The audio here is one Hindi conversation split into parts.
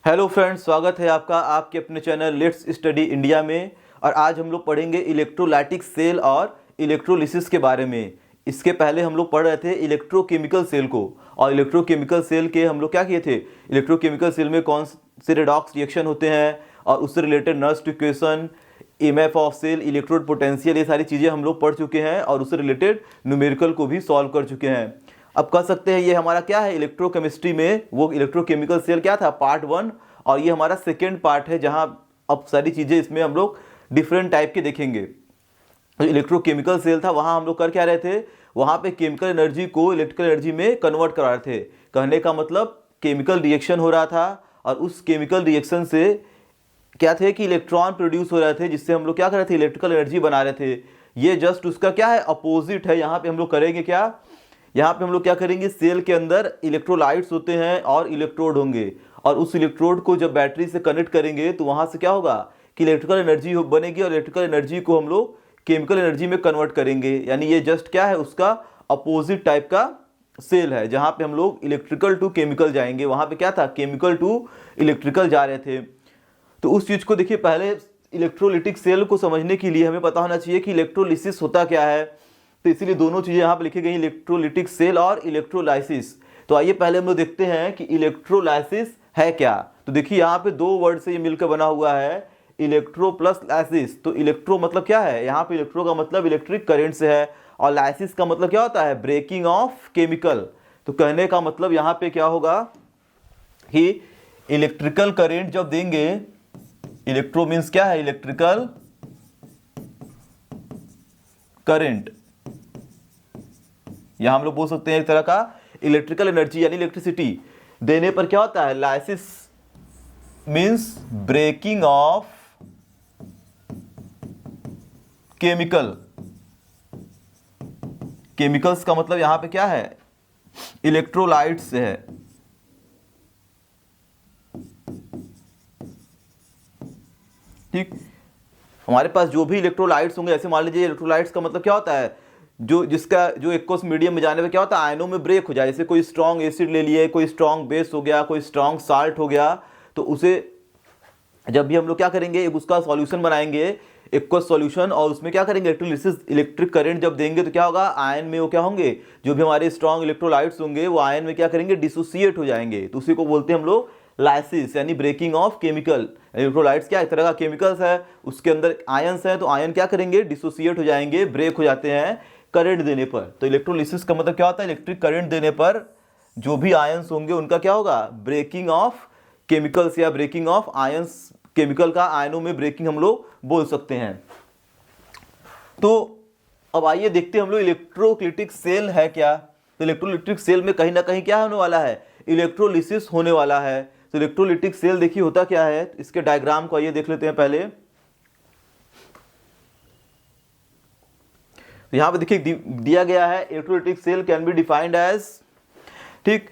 हेलो फ्रेंड्स, स्वागत है आपका आपके अपने चैनल लेट्स स्टडी इंडिया में। और आज हम लोग पढ़ेंगे इलेक्ट्रोलाइटिक सेल और इलेक्ट्रोलिसिस के बारे में। इसके पहले हम लोग पढ़ रहे थे इलेक्ट्रोकेमिकल सेल को, और इलेक्ट्रोकेमिकल सेल के हम लोग क्या किए थे, इलेक्ट्रोकेमिकल सेल में कौन से रेडॉक्स रिएक्शन होते हैं और उससे related Nernst equation, EMF of cell, electrode potential, ये सारी चीज़ें हम लोग पढ़ चुके हैं और उससे रिलेटेड न्यूमेरिकल को भी सॉल्व कर चुके हैं। अब कह सकते हैं ये हमारा क्या है, इलेक्ट्रोकेमिस्ट्री में वो इलेक्ट्रोकेमिकल सेल क्या था, पार्ट 1, और ये हमारा सेकेंड पार्ट है जहां अब सारी चीज़ें इसमें हम लोग डिफरेंट टाइप के देखेंगे। तो इलेक्ट्रोकेमिकल सेल था, वहां हम लोग कर क्या रहे थे, वहां पे केमिकल एनर्जी को इलेक्ट्रिकल एनर्जी में कन्वर्ट करा रहे थे। कहने का मतलब केमिकल रिएक्शन हो रहा था और उस केमिकल रिएक्शन से क्या थे कि इलेक्ट्रॉन प्रोड्यूस हो रहे थे, जिससे हम लोग क्या कर रहे थे, इलेक्ट्रिकल एनर्जी बना रहे थे। ये जस्ट उसका क्या है, अपोजिट है। यहाँ पे हम लोग करेंगे क्या, यहाँ पे हम लोग क्या करेंगे, सेल के अंदर इलेक्ट्रोलाइट्स होते हैं और इलेक्ट्रोड होंगे, और उस इलेक्ट्रोड को जब बैटरी से कनेक्ट करेंगे तो वहाँ से क्या होगा कि इलेक्ट्रिकल एनर्जी बनेगी, और इलेक्ट्रिकल एनर्जी को हम लोग केमिकल एनर्जी में कन्वर्ट करेंगे। यानी ये जस्ट क्या है, उसका अपोजिट टाइप का सेल है, जहाँ पे हम लोग इलेक्ट्रिकल टू केमिकल जाएंगे। वहाँ पे क्या था, केमिकल टू इलेक्ट्रिकल जा रहे थे। तो उस चीज़ को देखिए, पहले इलेक्ट्रोलिटिक सेल को समझने के लिए हमें पता होना चाहिए कि इलेक्ट्रोलिसिस होता क्या है। तो इसीलिए दोनों चीज़ें यहाँ पे लिखी गई, इलेक्ट्रोलिटिक सेल और इलेक्ट्रोलाइसिस। तो आइए पहले हम लोग देखते हैं कि इलेक्ट्रोलाइसिस है क्या। तो देखिए यहाँ पे दो वर्ड से ये मिलकर बना हुआ है, इलेक्ट्रो प्लस लाइसिस। तो इलेक्ट्रो मतलब क्या है, यहाँ पे इलेक्ट्रो का मतलब इलेक्ट्रिक करंट से है, और लाइसिस का मतलब क्या होता है, ब्रेकिंग ऑफ केमिकल। तो कहने का मतलब यहाँ पे क्या होगा कि इलेक्ट्रिकल करंट जब देंगे, इलेक्ट्रो मीन्स क्या है, इलेक्ट्रिकल करंट, यहां हम लोग बोल सकते हैं एक तरह का इलेक्ट्रिकल एनर्जी यानी इलेक्ट्रिसिटी देने पर क्या होता है, lysis means breaking of chemical. Chemicals का मतलब यहां पे क्या है, इलेक्ट्रोलाइट से है। ठीक, हमारे पास जो भी इलेक्ट्रोलाइट्स होंगे, ऐसे मान लीजिए इलेक्ट्रोलाइट्स का मतलब क्या होता है, जो एक्वस मीडियम में जाने पे क्या होता है, आयनों में ब्रेक हो जाए। जैसे कोई स्ट्रॉन्ग एसिड ले लिए, कोई स्ट्रॉन्ग बेस हो गया, कोई स्ट्रॉन्ग साल्ट हो गया, तो उसे जब भी हम लोग क्या करेंगे, एक उसका सॉल्यूशन बनाएंगे, एक्वस सॉल्यूशन, और उसमें क्या करेंगे, इलेक्ट्रोलिसिस, इलेक्ट्रिक करंट जब देंगे तो क्या होगा, आयन में वो क्या होंगे, जो भी हमारे स्ट्रॉन्ग इलेक्ट्रोलाइट्स होंगे वो आयन में क्या करेंगे, डिसोसिएट हो जाएंगे। तो उसी को बोलते हैं हम लोग लाइसिस, यानी ब्रेकिंग ऑफ केमिकल। इलेक्ट्रोलाइट्स क्या एक तरह का केमिकल्स है, उसके अंदर आयंस है, तो आयन क्या करेंगे, डिसोसिएट हो जाएंगे, ब्रेक हो जाते हैं करंट देने पर। तो इलेक्ट्रोलिसिस का मतलब क्या होता है, इलेक्ट्रिक करंट देने पर जो भी आयंस होंगे उनका क्या होगा, ब्रेकिंग ऑफ केमिकल्स, या ब्रेकिंग ऑफ आयंस, केमिकल का आयनों में ब्रेकिंग हम लोग बोल सकते हैं। तो अब आइए देखते हैं हम लोग इलेक्ट्रोलिटिक सेल है क्या। तो इलेक्ट्रोलिटिक सेल में कहीं ना कहीं क्या होने वाला है, इलेक्ट्रोलिसिस होने वाला है। तो इलेक्ट्रोलिटिक सेल देखिए होता क्या है, इसके डायग्राम को आइए देख लेते हैं पहले। यहां पे देखिए दिया गया है, electrolytic cell can be defined as, ठीक,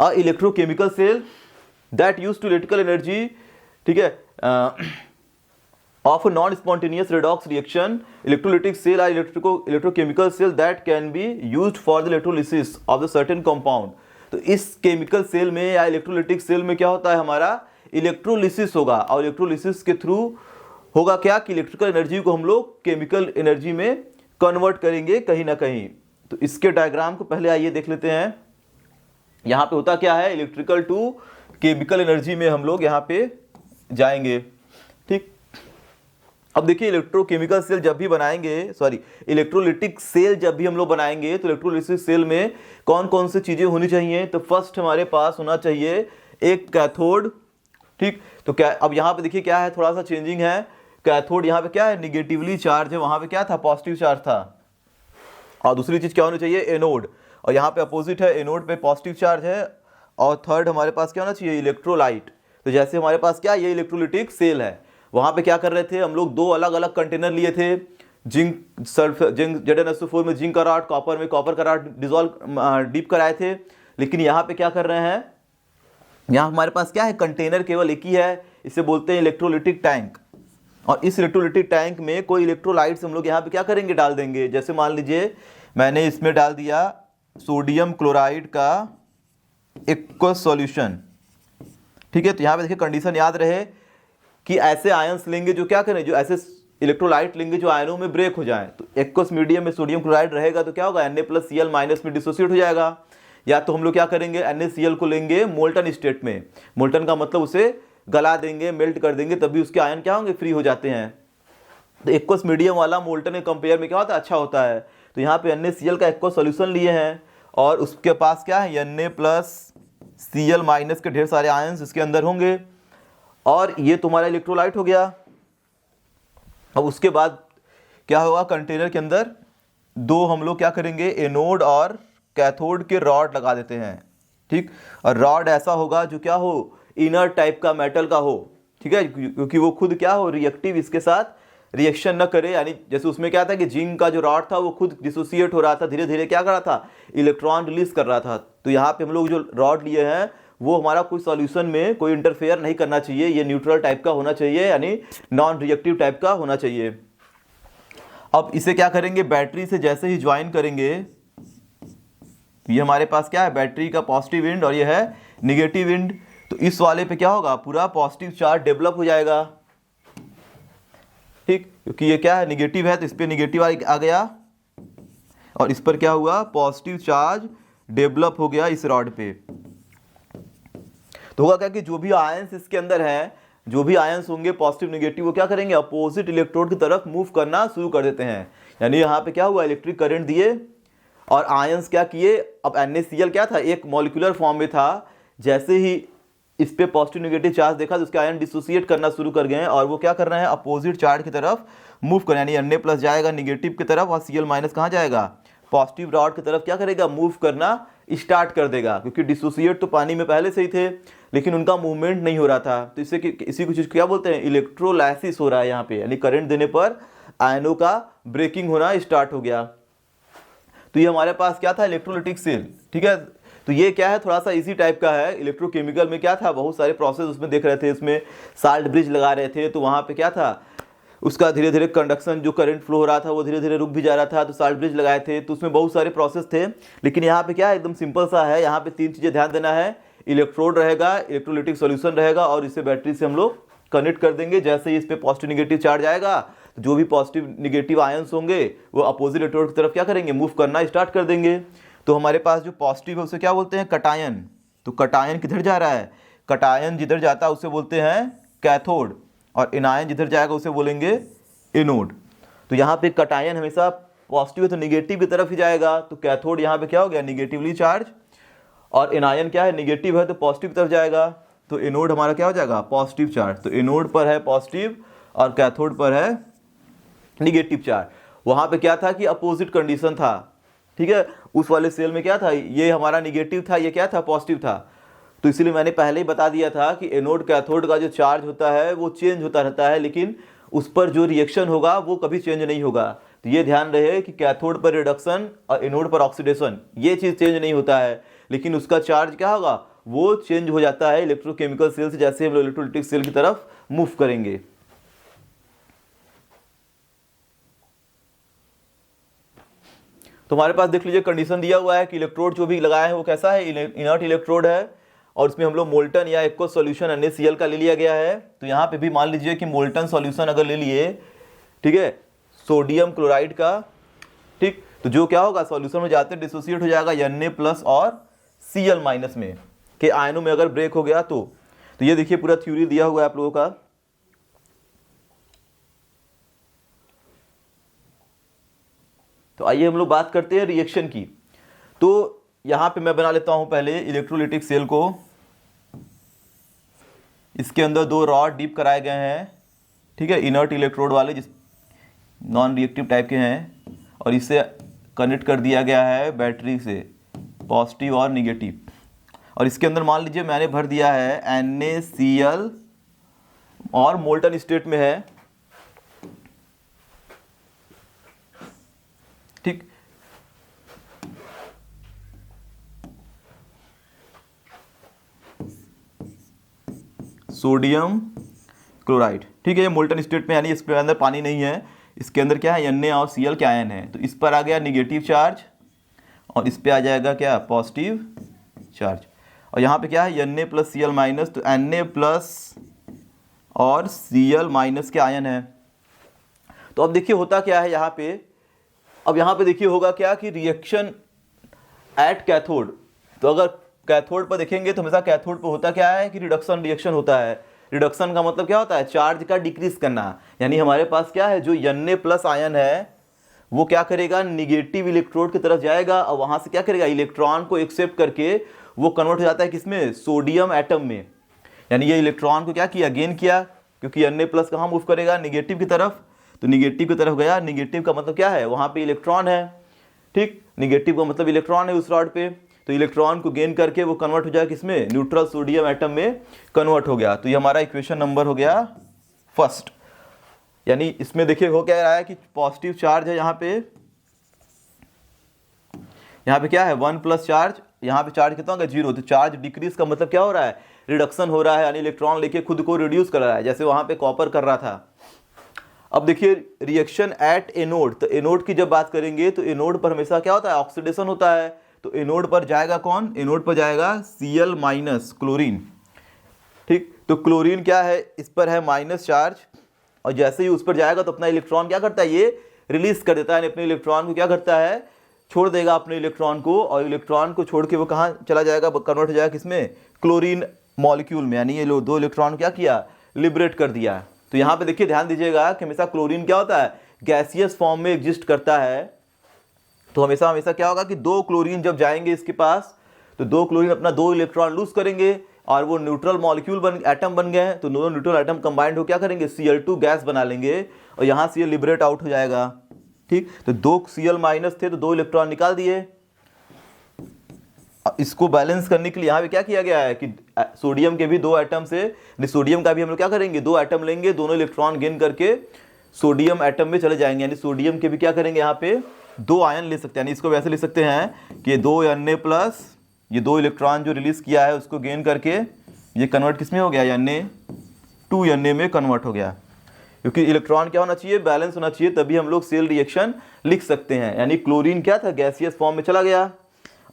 a electrochemical cell that use to electrical energy, ठीक है, of non spontaneous redox reaction. Electrolytic cell are electrochemical cell that can be used for the electrolysis of the certain compound. तो इस केमिकल सेल में या इलेक्ट्रोलिटिक सेल में क्या होता है, हमारा इलेक्ट्रोलिसिस होगा, और इलेक्ट्रोलिसिस के थ्रू होगा क्या कि इलेक्ट्रिकल एनर्जी को हम लोग केमिकल एनर्जी में कन्वर्ट करेंगे कहीं ना कहीं। तो इसके डायग्राम को पहले आइए देख लेते हैं। यहां पे होता क्या है, इलेक्ट्रिकल टू केमिकल एनर्जी में हम लोग यहां पे जाएंगे। ठीक, अब देखिए इलेक्ट्रोकेमिकल सेल जब भी बनाएंगे, इलेक्ट्रोलिटिक सेल जब भी हम लोग बनाएंगे, तो इलेक्ट्रोलिसिस सेल में कौन कौन सी चीजें होनी चाहिए। तो फर्स्ट हमारे पास होना चाहिए एक कैथोड। ठीक, तो क्या अब यहाँ पे देखिए क्या है, थोड़ा सा चेंजिंग है। कैथोड यहाँ पे क्या है, निगेटिवली चार्ज है, वहां पे क्या था, पॉजिटिव चार्ज था। और दूसरी चीज क्या होनी चाहिए, एनोड, और यहाँ पे अपोजिट है, एनोड पे पॉजिटिव चार्ज है। और थर्ड हमारे पास क्या होना चाहिए, इलेक्ट्रोलाइट। तो जैसे हमारे पास क्या, ये इलेक्ट्रोलिटिक सेल है, वहां पे क्या कर रहे थे हम लोग, दो अलग अलग कंटेनर लिए थे, जिंक सल्फर, जिंक Zn2O4 में जिंक का रॉड, कॉपर में कॉपर का रॉड डिजोल्व डीप कराए थे। लेकिन यहाँ पे क्या कर रहे हैं, यहाँ हमारे पास क्या है, कंटेनर केवल एक ही है, इसे बोलते हैं इलेक्ट्रोलिटिक टैंक। और इस इलेक्ट्रोलिटिक टैंक में कोई इलेक्ट्रोलाइट्स हम लोग यहाँ पे क्या करेंगे, डाल देंगे। जैसे मान लीजिए मैंने इसमें डाल दिया सोडियम क्लोराइड का एक्वस सॉल्यूशन, ठीक है। तो यहाँ पे देखिए कंडीशन याद रहे कि ऐसे आयंस लेंगे जो क्या करें, जो ऐसे इलेक्ट्रोलाइट लेंगे जो आयनों में ब्रेक हो जाए। तो एक्वस मीडियम में सोडियम क्लोराइड रहेगा तो क्या होगा, Na+Cl- में डिसोसिएट हो जाएगा। या तो हम लोग क्या करेंगे, NaCl को लेंगे मोल्टन स्टेट में, मोल्टन का मतलब उसे गला देंगे, मेल्ट कर देंगे, तभी उसके आयन क्या होंगे, फ्री हो जाते हैं। तो एक्वस मीडियम वाला मोल्टन के कंपेयर में क्या होता है, अच्छा होता है। तो यहाँ पे NaCl का एक्वस सोल्यूशन लिए हैं और उसके पास क्या है, Na+Cl- के ढेर सारे आयंस इसके अंदर होंगे और ये तुम्हारा इलेक्ट्रोलाइट हो गया। अब उसके बाद क्या होगा, कंटेनर के अंदर दो हम लोग क्या करेंगे, एनोड और कैथोड के रॉड लगा देते हैं। ठीक, और रॉड ऐसा होगा जो क्या हो, इनर टाइप का मेटल का हो। ठीक है, क्योंकि वो खुद क्या हो, रिएक्टिव इसके साथ रिएक्शन न करे। यानी जैसे उसमें क्या था कि जिंक का जो रॉड था वो खुद डिसोसिएट हो रहा था, धीरे धीरे क्या कर रहा था, इलेक्ट्रॉन रिलीज कर रहा था। तो यहाँ पे हम लोग जो रॉड लिए हैं वो हमारा कोई सॉल्यूशन में कोई इंटरफेयर नहीं करना चाहिए, ये न्यूट्रल टाइप का होना चाहिए, यानी नॉन रिएक्टिव टाइप का होना चाहिए। अब इसे क्या करेंगे, बैटरी से जैसे ही ज्वाइन करेंगे, ये हमारे पास क्या है, बैटरी का पॉजिटिव एंड और ये है निगेटिव एंड। तो इस वाले पे क्या होगा, पूरा पॉजिटिव चार्ज डेवलप हो जाएगा। ठीक, क्योंकि ये क्या है, निगेटिव है, तो इस पे निगेटिव आ गया और इस पर क्या हुआ, पॉजिटिव चार्ज डेवलप हो गया इस रॉड पे। तो होगा क्या कि जो भी आयंस इसके अंदर है, जो भी आयंस होंगे पॉजिटिव निगेटिव, वो क्या करेंगे, अपोजिट इलेक्ट्रोड की तरफ मूव करना शुरू कर देते हैं। यानी यहाँ पे क्या हुआ, इलेक्ट्रिक करंट दिए और आयंस क्या किए। अब NaCl क्या था, एक मॉलिक्यूलर फॉर्म में था, जैसे ही इस पे पॉजिटिव निगेटिव चार्ज देखा तो उसके आयन डिसोसिएट करना शुरू कर गए और वो क्या कर रहे हैं, अपोजिट चार्ज की तरफ मूव कर, यानी Na+ जाएगा निगेटिव की तरफ और Cl- कहाँ जाएगा, पॉजिटिव रॉड की तरफ क्या करेगा, मूव करना स्टार्ट कर देगा। क्योंकि डिसोसिएट तो पानी में पहले से ही थे लेकिन उनका मूवमेंट नहीं हो रहा था। तो इससे इसी को चीज क्या बोलते हैं, इलेक्ट्रोलाइसिस हो रहा है यहाँ पे, यानी करंट देने पर आयनों का ब्रेकिंग होना स्टार्ट हो गया। तो ये हमारे पास क्या था, इलेक्ट्रोलिटिक सेल। ठीक है, तो ये क्या है, थोड़ा सा इसी टाइप का है। इलेक्ट्रोकेमिकल में क्या था, बहुत सारे प्रोसेस उसमें देख रहे थे, इसमें साल्ट ब्रिज लगा रहे थे, तो वहाँ पे क्या था, उसका धीरे धीरे कंडक्शन, जो करंट फ्लो हो रहा था वो धीरे धीरे रुक भी जा रहा था, तो साल्ट ब्रिज लगाए थे, तो उसमें बहुत सारे प्रोसेस थे। लेकिन यहाँ पे क्या है, एकदम सिंपल सा है। यहाँ पे तीन चीज़ें ध्यान देना है, इलेक्ट्रोड रहेगा, इलेक्ट्रोलिटिक सॉल्यूशन रहेगा और इसे बैटरी से हम लोग कनेक्ट कर देंगे। जैसे ही इस पे पॉजिटिव निगेटिव चार्ज आएगा तो जो भी पॉजिटिव निगेटिव आयंस होंगे वो अपोजिट इलेक्ट्रोड की तरफ क्या करेंगे, मूव करना स्टार्ट कर देंगे। तो हमारे पास जो पॉजिटिव है उसे क्या बोलते हैं, कटायन। तो कटायन किधर जा रहा है, कटायन जिधर जाता है उसे बोलते हैं कैथोड और एनायन जिधर जाएगा उसे बोलेंगे एनोड। तो यहाँ पे कटायन हमेशा पॉजिटिव है तो निगेटिव की तरफ ही जाएगा, तो कैथोड यहाँ पे क्या हो गया, निगेटिवली चार्ज, और एनायन क्या है, निगेटिव है तो पॉजिटिव तरफ जाएगा, तो एनोड हमारा क्या हो जाएगा, पॉजिटिव चार्ज। तो एनोड पर है पॉजिटिव और कैथोड पर है निगेटिव चार्ज। वहाँ पे क्या था कि अपोजिट कंडीशन था। ठीक है, उस वाले सेल में क्या था, ये हमारा निगेटिव था, ये क्या था, पॉजिटिव था। तो इसलिए मैंने पहले ही बता दिया था कि एनोड कैथोड का जो चार्ज होता है वो चेंज होता रहता है, लेकिन उस पर जो रिएक्शन होगा वो कभी चेंज नहीं होगा। तो ये ध्यान रहे कि कैथोड पर रिडक्शन और एनोड पर ऑक्सीडेशन, ये चीज़ चेंज नहीं होता है, लेकिन उसका चार्ज क्या होगा, वो चेंज हो जाता है इलेक्ट्रोकेमिकल सेल से, जैसे हम इलेक्ट्रोलिटिक सेल की तरफ मूव करेंगे। तो हमारे पास देख लीजिए कंडीशन दिया हुआ है कि इलेक्ट्रोड जो भी लगाया है वो कैसा है, इनर्ट इलेक्ट्रोड है और उसमें हम लोग मोल्टन या एक्वस सॉल्यूशन NaCl का ले लिया गया है। तो यहाँ पे भी मान लीजिए कि मोल्टन सॉल्यूशन अगर ले लिए, ठीक है, सोडियम क्लोराइड का, ठीक, तो जो क्या होगा, सॉल्यूशन में जाते डिसोसिएट हो जाएगा Na+ और Cl- में के आयनों में अगर ब्रेक हो गया तो ये देखिए पूरा थ्योरी दिया हुआ है आप लोगों का। तो आइए हम लोग बात करते हैं रिएक्शन की। तो यहाँ पे मैं बना लेता हूँ पहले इलेक्ट्रोलिटिक सेल को। इसके अंदर दो रॉड डीप कराए गए हैं, ठीक है, इनर्ट इलेक्ट्रोड वाले, जिस नॉन रिएक्टिव टाइप के हैं, और इसे कनेक्ट कर दिया गया है बैटरी से, पॉजिटिव और निगेटिव। और इसके अंदर मान लीजिए मैंने भर दिया है NaCl और मोल्टन स्टेट में है, ठीक। सोडियम क्लोराइड, ठीक है, ये मोल्टन स्टेट में, यानी इसके अंदर पानी नहीं है, इसके अंदर क्या है, Na और Cl के आयन है। तो इस पर आ गया निगेटिव चार्ज और इस पे आ जाएगा क्या, पॉजिटिव चार्ज। और यहाँ पे क्या है Na प्लस Cl माइनस, तो Na प्लस और Cl माइनस के आयन है। तो अब देखिए होता क्या है यहाँ पे, अब यहाँ पे देखिए होगा क्या कि रिएक्शन एट कैथोड, तो अगर कैथोड पर देखेंगे तो हमेशा कैथोड पर होता क्या है कि रिडक्शन रिएक्शन होता है। रिडक्शन का मतलब क्या होता है, चार्ज का डिक्रीज करना, यानी हमारे पास क्या है जो Na प्लस आयन है वो क्या करेगा, निगेटिव इलेक्ट्रोड की तरफ जाएगा और वहां से क्या करेगा, इलेक्ट्रॉन को एक्सेप्ट करके वो कन्वर्ट हो जाता है किसमें, सोडियम एटम में। यानी ये इलेक्ट्रॉन को क्या किया, गेन किया, क्योंकि Na प्लस कहाँ मूव करेगा, निगेटिव की तरफ, तो निगेटिव की तरफ गया। निगेटिव का मतलब क्या है, वहाँ पे इलेक्ट्रॉन है, ठीक, निगेटिव का मतलब इलेक्ट्रॉन है उस रॉड पे, तो इलेक्ट्रॉन को गेन करके वो कन्वर्ट हो जाएगा किसमें, न्यूट्रल सोडियम एटम में कन्वर्ट हो गया। तो ये हमारा इक्वेशन नंबर हो गया फर्स्ट। यानी इसमें देखिए हो क्या रहा है कि पॉजिटिव चार्ज है यहाँ पे क्या है 1 प्लस चार्ज, यहाँ पे चार्ज कितना होगा 0, तो चार्ज डिक्रीज का मतलब क्या हो रहा है, रिडक्शन हो रहा है, यानी इलेक्ट्रॉन लेके खुद को रिड्यूस कर रहा है, जैसे वहाँ पे कॉपर कर रहा था। अब देखिए रिएक्शन एट एनोड, तो एनोड की जब बात करेंगे तो एनोड पर हमेशा क्या होता है, ऑक्सीडेशन होता है। तो एनोड पर जाएगा कौन, एनोड पर जाएगा Cl माइनस क्लोरीन, ठीक, तो क्लोरीन क्या है, इस पर है माइनस चार्ज, और जैसे ही उस पर जाएगा तो अपना इलेक्ट्रॉन क्या करता है, ये रिलीज कर देता है, अपने इलेक्ट्रॉन को क्या करता है, छोड़ देगा अपने इलेक्ट्रॉन को, और इलेक्ट्रॉन को छोड़ के वो कहाँ चला जाएगा, कन्वर्ट हो जाएगा किसमें, क्लोरीन मॉलिक्यूल में, यानी ये लो 2 इलेक्ट्रॉन क्या किया, लिबरेट कर दिया। तो यहाँ पे देखिए ध्यान दीजिएगा कि हमेशा क्लोरीन क्या होता है, गैसियस फॉर्म में एग्जिस्ट करता है। तो हमेशा हमेशा क्या होगा कि 2 क्लोरीन जब जाएंगे इसके पास, तो 2 क्लोरीन अपना 2 इलेक्ट्रॉन लूज करेंगे और वो न्यूट्रल मॉलिक्यूल एटम बन गए हैं। तो दोनों न्यूट्रल एटम कंबाइंड हो क्या करेंगे, Cl2 गैस बना लेंगे और यहाँ से ये लिबरेट आउट हो जाएगा, ठीक। तो 2 Cl माइनस थे तो 2 इलेक्ट्रॉन निकाल दिए। इसको बैलेंस करने के लिए यहाँ पे क्या किया गया है कि सोडियम के भी 2 एटम से, सोडियम का भी हम लोग क्या करेंगे, 2 एटम लेंगे, दोनों इलेक्ट्रॉन गेन करके सोडियम एटम में चले जाएंगे, यानी सोडियम के भी क्या करेंगे, यहाँ पे 2 आयन ले सकते हैं। यानी इसको वैसे ले सकते हैं कि 2 Na प्लस, ये 2 इलेक्ट्रॉन जो रिलीज किया है उसको गेन करके ये कन्वर्ट किस में हो गया, Na2 Na में कन्वर्ट हो गया। क्योंकि इलेक्ट्रॉन क्या होना चाहिए, बैलेंस होना चाहिए, तभी हम लोग सेल रिएक्शन लिख सकते हैं। यानी क्लोरीन क्या था, गैसियस फॉर्म में चला गया,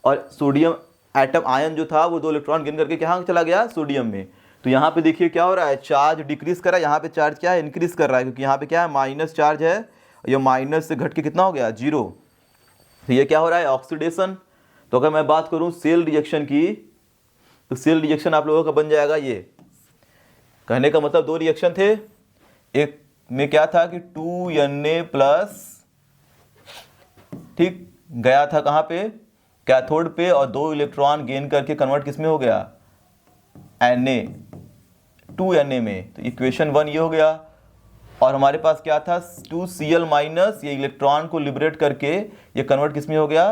और सोडियम एटम आयन जो था वो 2 इलेक्ट्रॉन गेन करके कहाँ चला गया, सोडियम में। तो यहाँ पे देखिए क्या हो रहा है, चार्ज डिक्रीज कर रहा है, यहाँ पे चार्ज क्या है, इंक्रीज कर रहा है, क्योंकि यहाँ पे क्या है, माइनस चार्ज है, ये माइनस से घट के कितना हो गया, 0। तो ये क्या हो रहा है, ऑक्सीडेशन। तो अगर मैं बात करूं सेल रिएक्शन की, तो सेल रिएक्शन आप लोगों का बन जाएगा ये, कहने का मतलब 2 रिएक्शन थे, एक में क्या था कि 2 Na प्लस, ठीक, गया था कहाँ पे, कैथोड पे, और 2 इलेक्ट्रॉन गेन करके कन्वर्ट किस में हो गया, Na2 Na में। तो इक्वेशन 1 ये हो गया। और हमारे पास क्या था 2 Cl माइनस, ये इलेक्ट्रॉन को लिबरेट करके ये कन्वर्ट किस में हो गया,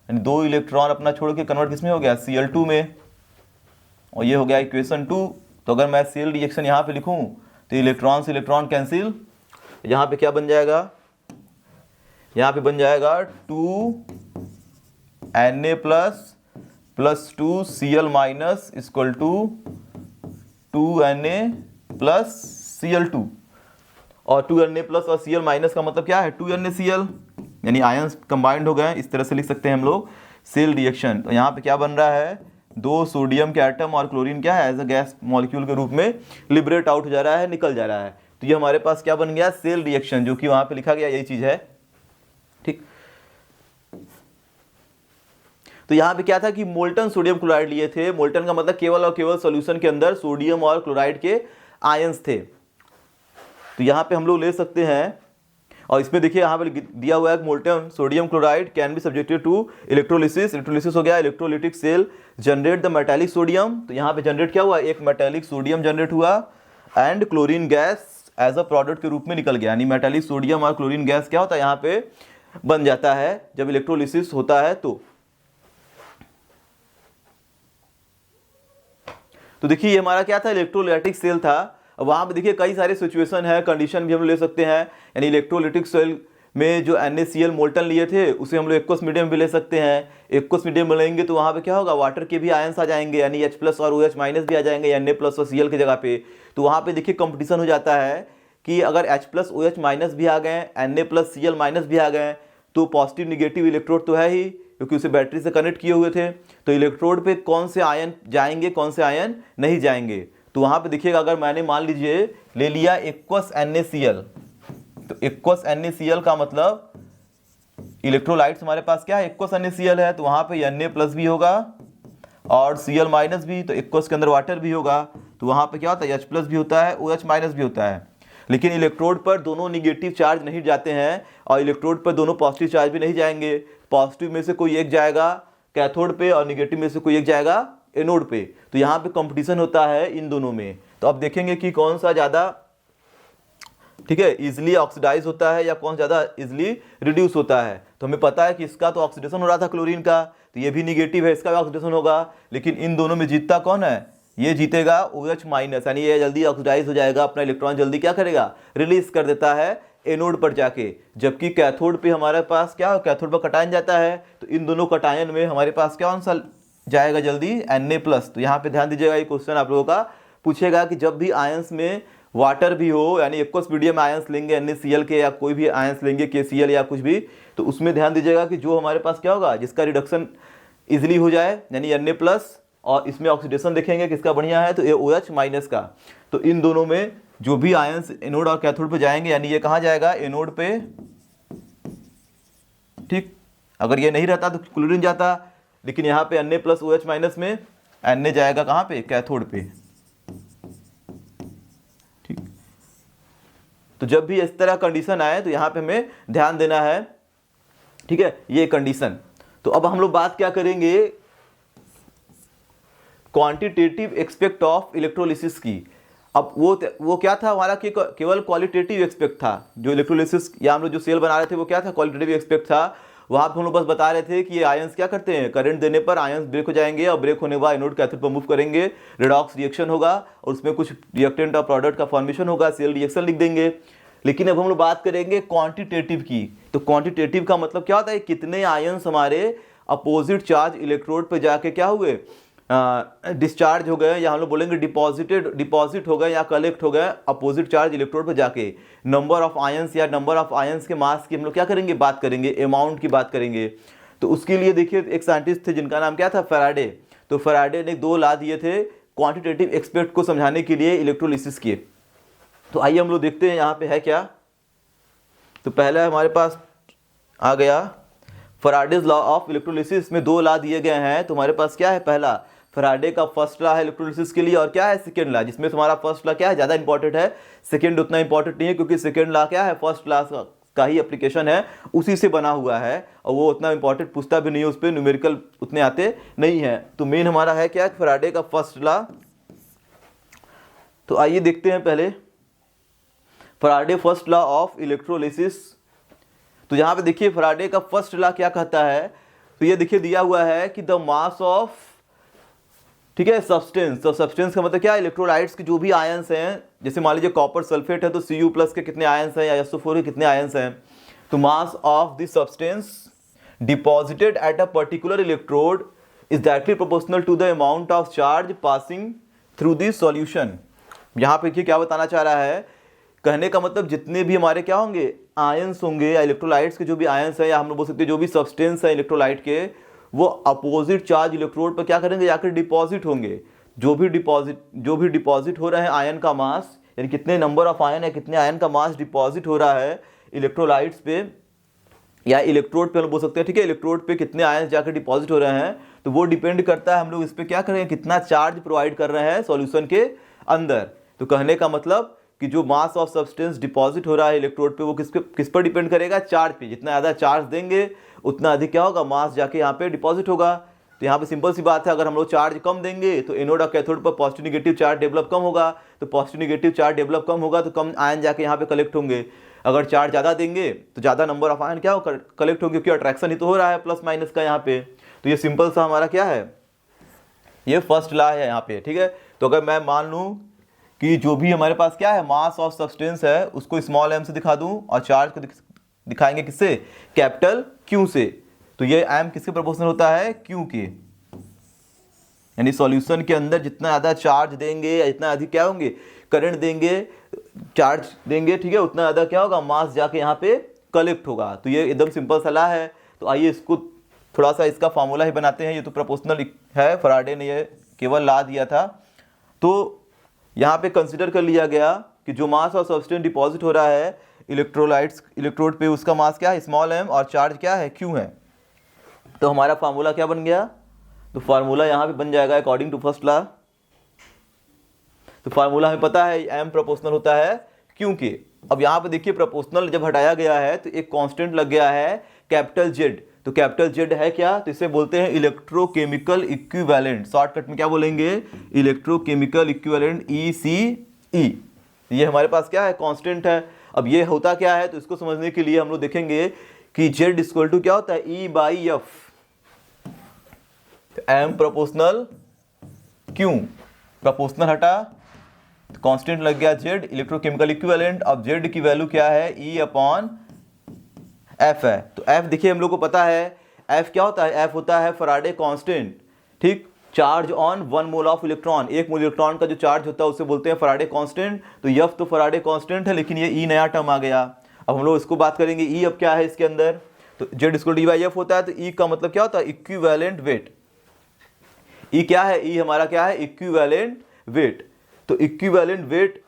यानी 2 इलेक्ट्रॉन अपना छोड़ के कन्वर्ट किस में हो गया, Cl2 में, और ये हो गया इक्वेशन 2। तो अगर मैं सेल रिएक्शन यहाँ पे लिखूँ तो इलेक्ट्रॉन से इलेक्ट्रॉन कैंसिल, यहाँ पे क्या बन जाएगा, यहाँ पे बन जाएगा 2 Na plus plus 2 Cl minus equal to 2 Na plus Cl2, और 2 Na प्लस और Cl माइनस का मतलब क्या है, 2 NaCl, यानी आयंस कंबाइंड हो गए। इस तरह से लिख सकते हैं हम लोग सेल रिएक्शन। तो यहाँ पे क्या बन रहा है, 2 सोडियम के एटम और क्लोरीन क्या है, एज अ गैस मॉलिक्यूल के रूप में लिबरेट आउट हो जा रहा है, निकल जा रहा है। तो ये हमारे पास क्या बन गया, सेल रिएक्शन, जो कि वहाँ पे लिखा गया यही चीज़ है, ठीक। तो यहाँ पे क्या था कि मोल्टन सोडियम क्लोराइड लिए थे। मोल्टन का मतलब केवल और केवल सॉल्यूशन के अंदर सोडियम और क्लोराइड के आयंस थे। तो यहाँ पे हम लोग ले सकते हैं, और इसमें देखिए यहाँ पे दिया हुआ है molten sodium chloride can be subjected to electrolysis. Electrolysis हो गया, electrolytic cell generate the metallic sodium. तो यहाँ पे जनरेट क्या हुआ, एक मेटालिक सोडियम जनरेट हुआ, and chlorine gas as a product के रूप में निकल गया। यानी मेटालिक सोडियम और क्लोरीन गैस क्या होता है, यहाँ पे बन जाता है जब इलेक्ट्रोलिसिस होता है। तो देखिए ये हमारा क्या था, इलेक्ट्रोलाइटिक सेल था। वहाँ पे देखिए कई सारे सिचुएशन है, कंडीशन भी हम ले सकते हैं। यानी इलेक्ट्रोलिटिक सेल में जो NaCl मोल्टन लिए थे उसे हम लोग एक्वस मीडियम भी ले सकते हैं। एक्वस मीडियम लेंगे तो वहाँ पे क्या होगा, वाटर के भी आयंस आ जाएंगे, यानी H प्लस और OH माइनस भी आ जाएंगे Na प्लस और Cl की जगह पे। तो वहाँ पे देखिए कंपटीशन हो जाता है कि अगर H प्लस OH माइनस भी आ गए, Na प्लस Cl माइनस भी आ गए, तो पॉजिटिव निगेटिव इलेक्ट्रोड तो है ही, क्योंकि उसे बैटरी से कनेक्ट किए हुए थे। तो इलेक्ट्रोड पे कौन से आयन जाएंगे, कौन से आयन नहीं जाएंगे। तो वहाँ पे देखिएगा, अगर मैंने मान लीजिए ले लिया एक्वस NaCl, तो एक्वस NaCl का मतलब इलेक्ट्रोलाइट्स हमारे पास क्या है, एक्वस NaCl है, तो वहाँ पे Na+ भी होगा और Cl- भी, तो एक्वस के अंदर वाटर भी होगा, तो वहाँ पे क्या होता है, H+ भी होता है, OH- भी होता है। लेकिन इलेक्ट्रोड पर दोनों निगेटिव चार्ज नहीं जाते हैं और इलेक्ट्रोड पर दोनों पॉजिटिव चार्ज भी नहीं जाएंगे। पॉजिटिव में से कोई एक जाएगा कैथोड पे और निगेटिव में से कोई एक जाएगा एनोड पे। तो यहाँ पे कंपटीशन होता है इन दोनों में। तो अब देखेंगे कि कौन सा ज़्यादा, ठीक है, इजिली ऑक्सीडाइज होता है या कौन ज़्यादा इजिली रिड्यूस होता है। तो हमें पता है कि इसका तो ऑक्सीडेशन हो रहा था क्लोरीन का, तो ये भी निगेटिव है, इसका भी ऑक्सीडेशन होगा। लेकिन इन दोनों में जीतता कौन है, ये जीतेगा OH-, यानी ये जल्दी ऑक्सीडाइज हो जाएगा, अपना इलेक्ट्रॉन जल्दी क्या करेगा, रिलीज कर देता है एनोड पर जाके। जबकि कैथोड पे हमारे पास क्या, कैथोड पर कटायन जाता है, तो इन दोनों कटायन में हमारे पास क्या कौन सा जाएगा जल्दी, Na+। तो यहाँ पे ध्यान दीजिएगा, ये क्वेश्चन आप लोगों का पूछेगा कि जब भी आयंस में वाटर भी हो, यानी एक्वस मीडियम आयंस लेंगे NaCl के या कोई भी आयंस लेंगे KCl या कुछ भी, तो उसमें ध्यान दीजिएगा कि जो हमारे पास क्या होगा, जिसका रिडक्शन इजिली हो जाए, यानी Na+, और इसमें ऑक्सीडेशन देखेंगे किसका बढ़िया है, तो ये OH- का। तो इन दोनों में जो भी आयंस एनोड और कैथोड पे जाएंगे, यानी ये कहाँ जाएगा, एनोड पे, ठीक। अगर ये नहीं रहता तो क्लोरीन जाता, लेकिन यहाँ पे Na+ OH- में Na जाएगा कहाँ पे, कैथोड पे, ठीक। तो जब भी इस तरह कंडीशन आए तो यहाँ पे हमें ध्यान देना है, ठीक है, ये कंडीशन। तो अब हम लोग बात क्या करेंगे, क्वांटिटेटिव एक्सपेक्ट ऑफ इलेक्ट्रोलिसिस की। अब वो क्या था हमारा कि केवल क्वालिटेटिव एक्सपेक्ट था, जो इलेक्ट्रोलिसिस या हम लोग जो सेल बना रहे थे वो क्या था, क्वालिटेटिव एक्सपेक्ट था। वहाँ पर हम लोग बस बता रहे थे कि ये आयंस क्या करते हैं, करंट देने पर आयंस ब्रेक हो जाएंगे और ब्रेक होने के बाद एनोड कैथोड पर मूव करेंगे, रिडॉक्स रिएक्शन होगा और उसमें कुछ रिएक्टेंट और प्रोडक्ट का फॉर्मेशन होगा, सेल रिएक्शन लिख देंगे। लेकिन अब हम लोग बात करेंगे क्वांटिटेटिव की। तो क्वांटिटेटिव का मतलब क्या होता है, कितने आयंस हमारे अपोजिट चार्ज इलेक्ट्रोड पे जाके क्या हुए, डिस्चार्ज हो गए, या हम लोग बोलेंगे डिपॉजिट हो गए या कलेक्ट हो गए अपोजिट चार्ज इलेक्ट्रोड पे जाके। नंबर ऑफ आयंस या नंबर ऑफ आयंस के मास की हम लोग क्या करेंगे, बात करेंगे, अमाउंट की बात करेंगे। तो उसके लिए देखिए एक साइंटिस्ट थे जिनका नाम क्या था, फैराडे। तो फैराडे ने 2 लॉ दिए थे क्वांटिटेटिव एक्सपेक्ट को समझाने के लिए इलेक्ट्रोलिसिस के। तो आइए हम लोग देखते हैं यहाँ पे है क्या। तो पहला हमारे पास आ गया फैराडेज लॉ ऑफ इलेक्ट्रोलिसिस में 2 लॉ दिए गए हैं। तो हमारे पास क्या है, पहला फैराडे का फर्स्ट लॉ है इलेक्ट्रोलिसिस के लिए, और क्या है सेकंड लॉ, जिसमें तुम्हारा फर्स्ट लॉ क्या है, ज़्यादा इंपॉर्टेंट है, सेकंड उतना इंपॉर्टेंट नहीं है, क्योंकि सेकंड लॉ क्या है, फर्स्ट लॉ का ही एप्लीकेशन है, उसी से बना हुआ है और वो उतना इंपॉर्टेंट पूछता भी नहीं है, उस पर न्यूमेरिकल उतने आते नहीं है। तो मेन हमारा है क्या, फैराडे का फर्स्ट लॉ। तो आइए देखते हैं पहले Faraday first law of electrolysis. तो यहाँ पे देखिए फैराडे का फर्स्ट लॉ क्या कहता है, तो ये देखिए दिया हुआ है कि द मास ऑफ, ठीक है, सब्सटेंस। तो सब्सटेंस का मतलब क्या है, इलेक्ट्रोलाइट्स के जो भी आयंस हैं, जैसे मान लीजिए कॉपर सल्फेट है तो Cu+ के कितने आयंस हैं या SO4 के कितने आयंस हैं। तो mass of the substance deposited at a particular electrode is directly proportional to the amount of charge passing through the solution. यहाँ पे देखिए क्या बताना चाह रहा है, कहने का मतलब जितने भी हमारे क्या होंगे, आयंस होंगे या इलेक्ट्रोलाइट्स के जो भी आयंस हैं, या हम लोग बोल सकते हैं जो भी सब्सटेंस है इलेक्ट्रोलाइट के, वो अपोजिट चार्ज इलेक्ट्रोड पर क्या करेंगे, जाकर डिपॉजिट होंगे। जो भी डिपॉजिट हो रहे हैं आयन का मास, यानी कितने नंबर ऑफ आयन है, कितने आयन का मास डिपॉजिट हो रहा है इलेक्ट्रोलाइट्स पे या इलेक्ट्रोड पे हम लोग बोल सकते हैं, ठीक है, इलेक्ट्रोड पे कितने आयन जाकर डिपॉजिट हो रहे हैं, तो वो डिपेंड करता है हम लोग इस पर क्या करेंगे, कितना चार्ज प्रोवाइड कर रहे हैं सॉल्यूशन के अंदर। तो कहने का मतलब कि जो मास ऑफ सब्सटेंस डिपॉजिट हो रहा है इलेक्ट्रोड पे, वो किस पर डिपेंड करेगा, चार्ज पे। जितना ज़्यादा चार्ज देंगे उतना अधिक क्या होगा, मास जाके यहाँ पे डिपॉजिट होगा। तो यहाँ पे सिंपल सी बात है, अगर हम लोग चार्ज कम देंगे तो एनोड और कैथोड पर पॉजिटिव निगेटिव चार्ज डेवलप कम होगा, तो पॉजिटिव निगेटिव चार्ज डेवलप कम होगा तो कम आयन जाके यहाँ पे कलेक्ट होंगे। अगर चार्ज ज़्यादा देंगे तो ज़्यादा नंबर ऑफ आयन क्या हो कलेक्ट होंगे, क्योंकि अट्रैक्शन ही तो हो रहा है प्लस माइनस का यहाँ पे। तो ये सिंपल सा हमारा क्या है, ये फर्स्ट लॉ है यहाँ पे, ठीक है। तो अगर मैं मान लूँ कि जो भी हमारे पास क्या है, मास ऑफ सब्सटेंस है, उसको स्मॉल m से दिखा दूं और चार्ज को दिखाएंगे किससे, कैपिटल Q से। तो ये m किसके प्रोपोर्शनल होता है, Q के। यानी सॉल्यूशन के अंदर जितना ज़्यादा चार्ज देंगे या जितना अधिक क्या होंगे, करंट देंगे, चार्ज देंगे, ठीक है, उतना ज़्यादा क्या होगा, मास जाके यहाँ पे कलेक्ट होगा। तो ये एकदम सिंपल सा लॉ है। तो आइए इसको थोड़ा सा इसका फार्मूला ही बनाते हैं, ये तो प्रोपोर्शनल है, फराडे ने ये केवल ला दिया था। तो यहाँ पे कंसिडर कर लिया गया कि जो मास और सब्सटेंस डिपॉजिट हो रहा है इलेक्ट्रोड पे, उसका मास क्या है, स्मॉल m, और चार्ज क्या है, q है। तो हमारा फार्मूला क्या बन गया, तो फार्मूला यहाँ पे बन जाएगा अकॉर्डिंग टू फर्स्ट लॉ। तो फार्मूला हमें पता है m प्रोपोर्शनल होता है q के। अब यहाँ पे देखिए प्रोपोर्शनल जब हटाया गया है तो एक कांस्टेंट लग गया है कैपिटल Z। तो कैपिटल Z है क्या, तो इसे बोलते हैं इलेक्ट्रोकेमिकल इक्विवेलेंट। शॉर्टकट में क्या बोलेंगे, इलेक्ट्रोकेमिकल इक्विवेलेंट ECE। ये हमारे पास क्या है, कांस्टेंट है। अब ये होता क्या है, तो इसको समझने के लिए हम लोग देखेंगे कि Z इक्वल टू क्या होता है, E/F। M proportional Q, proportional हटा तो कांस्टेंट लग गया Z, इलेक्ट्रोकेमिकल इक्विवेलेंट। अब Z की वैल्यू क्या है, E/F है। तो F देखिए हम लोग को पता है F क्या होता है, F होता है फराडे कांस्टेंट, ठीक। Charge on 1 mole of electron, 1 mole electron का जो चार्ज होता है उसे बोलते हैं फराडे कांस्टेंट। तो F तो फराडे कांस्टेंट है, लेकिन ये E नया टर्म आ गया। अब हम लोग इसको बात करेंगे E अब क्या है इसके अंदर, तो Z इक्वल टू E/F होता है। तो E का मतलब क्या होता है, इक्विवेलेंट वेट। E क्या है, E हमारा क्या है, इक्विवेलेंट वेट। तो इक्विवेलेंट वेट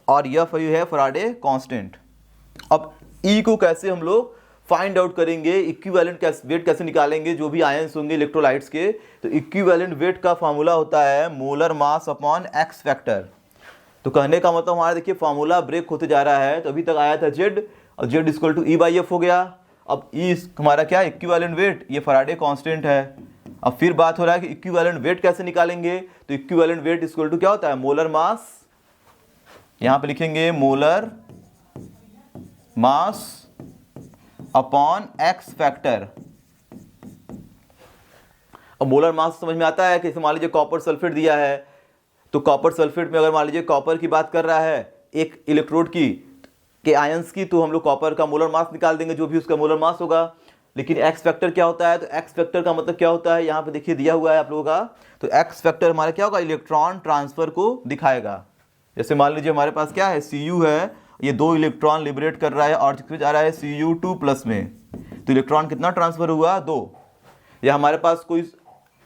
और F है फराडे कांस्टेंट। अब E को कैसे हम लोग फाइंड आउट करेंगे, इक्विवेलेंट वेट कैसे निकालेंगे जो भी आयंस होंगे इलेक्ट्रोलाइट्स के। तो इक्विवेलेंट वेट का फार्मूला होता है molar mass upon x factor. तो कहने का मतलब हमारा देखिए फार्मूला ब्रेक होते जा रहा है। तो अभी तक आया था Z, और Z इक्वल टू E/F हो गया। अब E हमारा क्या है, इक्विवेलेंट वेट, ये फराडे कांस्टेंट है। अब फिर बात हो रहा है कि इक्विवेलेंट वेट कैसे निकालेंगे। तो इक्विवेलेंट वेट इक्वल टू क्या होता है, मोलर मास, यहां पे लिखेंगे molar mass upon x factor. अब मोलर मास समझ में आता है कि मान लीजिए कॉपर सल्फेट दिया है, तो कॉपर सल्फेट में अगर मान लीजिए कॉपर की बात कर रहा है एक इलेक्ट्रोड की के आयंस की, तो हम लोग कॉपर का मोलर मास निकाल देंगे जो भी उसका मोलर मास होगा। लेकिन एक्स फैक्टर क्या होता है, तो एक्स फैक्टर का मतलब क्या होता है, यहाँ पे देखिए दिया हुआ है आप लोगों का। तो एक्स फैक्टर हमारा क्या होगा, इलेक्ट्रॉन ट्रांसफर को दिखाएगा। जैसे मान लीजिए हमारे पास क्या है, Cu है, ये 2 इलेक्ट्रॉन लिबरेट कर रहा है और जा रहा है Cu2 प्लस में। तो इलेक्ट्रॉन कितना ट्रांसफर हुआ, 2। या हमारे पास कोई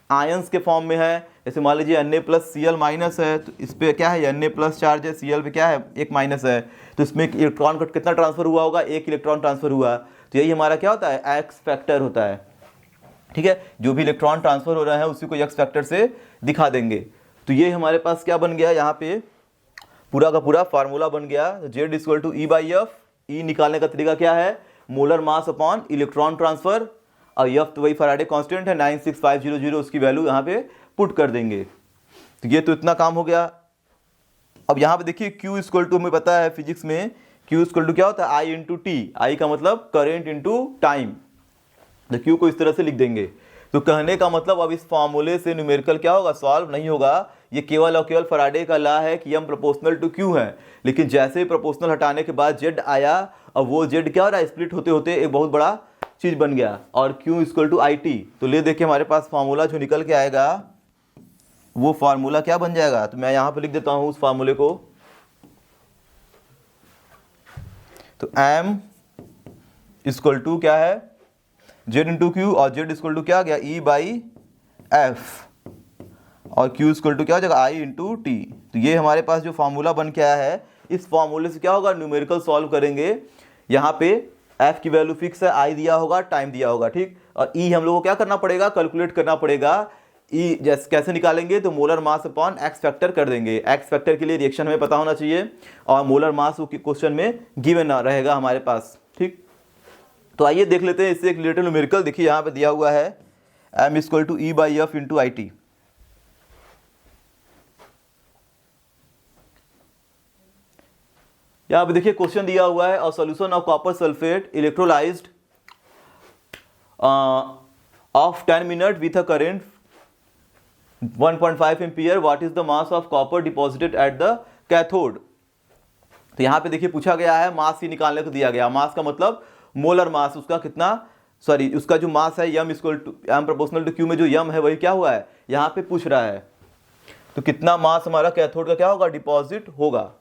आयंस के फॉर्म में है, जैसे मान लीजिए Na+Cl- है, तो इस पे क्या है, Na+ चार्ज है, Cl पे क्या है, 1 माइनस है। तो इसमें इलेक्ट्रॉन का कितना ट्रांसफर हुआ होगा, 1 इलेक्ट्रॉन ट्रांसफर हुआ। तो यही हमारा क्या होता है, एक्स फैक्टर होता है, ठीक है। जो भी इलेक्ट्रॉन ट्रांसफर हो रहा है उसी को एक्स फैक्टर से दिखा देंगे। तो ये हमारे पास क्या बन गया, यहाँ पे पूरा का पूरा फार्मूला बन गया। Z equal to E/F। E निकालने का तरीका क्या है, molar mass upon electron transfer, और F तो वही फराडे कांस्टेंट है 96500, उसकी वैल्यू यहाँ पे पुट कर देंगे। तो ये तो इतना काम हो गया। अब यहाँ पे देखिए Q इक्वल टू, हमें पता है फिजिक्स में Q इक्वल टू क्या होता है, I इंटू टी। आई का मतलब करेंट इंटू टाइम। तो Q को इस तरह से लिख देंगे। तो कहने का मतलब अब इस फॉर्मूले से न्यूमेरिकल क्या होगा, सॉल्व नहीं होगा। ये केवल और केवल फराडे का लॉ है कि M प्रोपोर्शनल टू Q है। लेकिन जैसे ही प्रोपोर्शनल हटाने के बाद Z आया, अब वो Z क्या हो रहा है, स्प्लिट होते होते एक बहुत बड़ा चीज बन गया, और Q इक्वल टू IT। तो ले देखिए हमारे पास फार्मूला जो निकल के आएगा वो फार्मूला क्या बन जाएगा। तो मैं यहाँ पे लिख देता हूँ उस फार्मूले को। तो M इक्वल टू क्या है, Z इंटू Q, और Z इक्वल टू क्या आ गया, E/F, और Q इक्वल टू क्या हो जाएगा, I इंटू टी। तो ये हमारे पास जो फार्मूला बन के आया है, इस फार्मूले से क्या होगा, न्यूमेरिकल सॉल्व करेंगे। यहाँ पे F की वैल्यू फिक्स है, I दिया होगा, टाइम दिया होगा, ठीक। और E हम लोगों को क्या करना पड़ेगा, कैलकुलेट करना पड़ेगा। E जैसे कैसे निकालेंगे, तो molar mass upon x factor कर देंगे। एक्स फैक्टर के लिए रिएक्शन हमें पता होना चाहिए, और मोलर मास क्वेश्चन में गिवन रहेगा हमारे पास, ठीक। तो आइए देख लेते हैं इससे एक रिलेटेड न्यूमेरिकल। देखिए यहाँ पे दिया हुआ है M equal to E/F into IT। यहाँ पे देखिए क्वेश्चन दिया हुआ है, और solution of copper sulphate electrolysed of 10 minute with a current 1.5 ampere, what is the mass of copper deposited at the cathode. तो यहाँ पे देखिए पूछा गया है, मास ही निकालने को दिया गया। मास का मतलब मोलर मास, उसका कितना, सॉरी उसका जो मास है M equal to M proportional to Q में जो M है वही क्या हुआ है, यहाँ पे पूछ रहा है। तो कितना मास हमारा कैथोड का क्या होगा, डिपॉजिट होगा।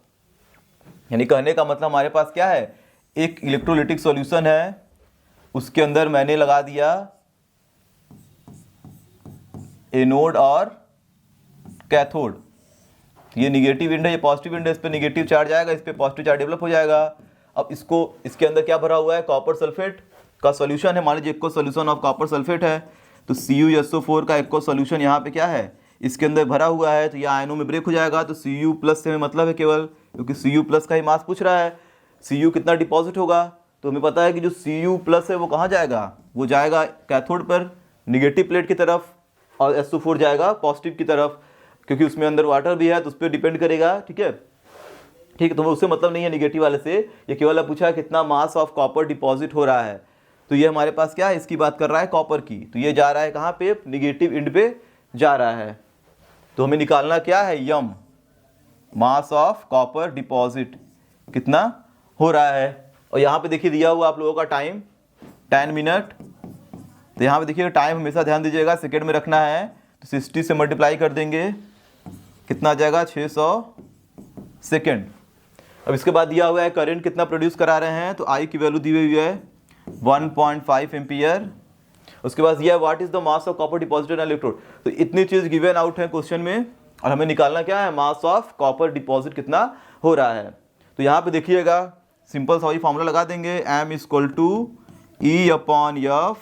यानी कहने का मतलब हमारे पास क्या है, एक इलेक्ट्रोलिटिक सॉल्यूशन है, उसके अंदर मैंने लगा दिया एनोड और कैथोड। ये निगेटिव एंड है, ये पॉजिटिव एंड है, इस पर निगेटिव चार्ज आएगा, इस पर पॉजिटिव चार्ज डेवलप हो जाएगा। अब इसको, इसके अंदर क्या भरा हुआ है, कॉपर सल्फेट का सॉल्यूशन है। मान लीजिए aqueous solution of copper sulphate है, तो CuSO4 का एक्वस सॉल्यूशन यहाँ पे क्या है, इसके अंदर भरा हुआ है, तो ये आयनों में ब्रेक हो जाएगा। तो Cu+ से हमें मतलब है केवल, क्योंकि Cu+ का ही मास पूछ रहा है। Cu कितना डिपॉजिट होगा, तो हमें पता है कि जो Cu+ है वो कहाँ जाएगा, वो जाएगा कैथोड पर निगेटिव प्लेट की तरफ, और SO4 जाएगा पॉजिटिव की तरफ, क्योंकि उसमें अंदर वाटर भी है तो उस पर डिपेंड करेगा। ठीक है, ठीक है, तो उससे मतलब नहीं है निगेटिव वाले से, ये केवल पूछा है कितना मास ऑफ कॉपर डिपॉजिट हो रहा है। तो ये हमारे पास क्या है, इसकी बात कर रहा है कॉपर की, तो ये जा रहा है कहाँ पे, निगेटिव एंड पे जा रहा है। तो हमें निकालना क्या है, यम, मास ऑफ कॉपर डिपॉजिट कितना हो रहा है। और यहाँ पे देखिए दिया हुआ आप लोगों का टाइम 10 मिनट। तो यहाँ पे देखिए टाइम हमेशा ध्यान दीजिएगा, सेकेंड में रखना है, तो 60 से मल्टीप्लाई कर देंगे, कितना आ जाएगा, 600 सेकेंड। अब इसके बाद दिया हुआ है करंट कितना प्रोड्यूस करा रहे हैं, तो आई की वैल्यू दी हुई है 1.5 एम्पियर। उसके बाद दिया what is the mass of copper deposited in electrode. तो इतनी चीज गिवन आउट है क्वेश्चन में, और हमें निकालना क्या है, मास ऑफ कॉपर डिपॉजिट कितना हो रहा है। तो यहाँ पे देखिएगा सिंपल सा वही फॉर्मूला लगा देंगे, M = E/F।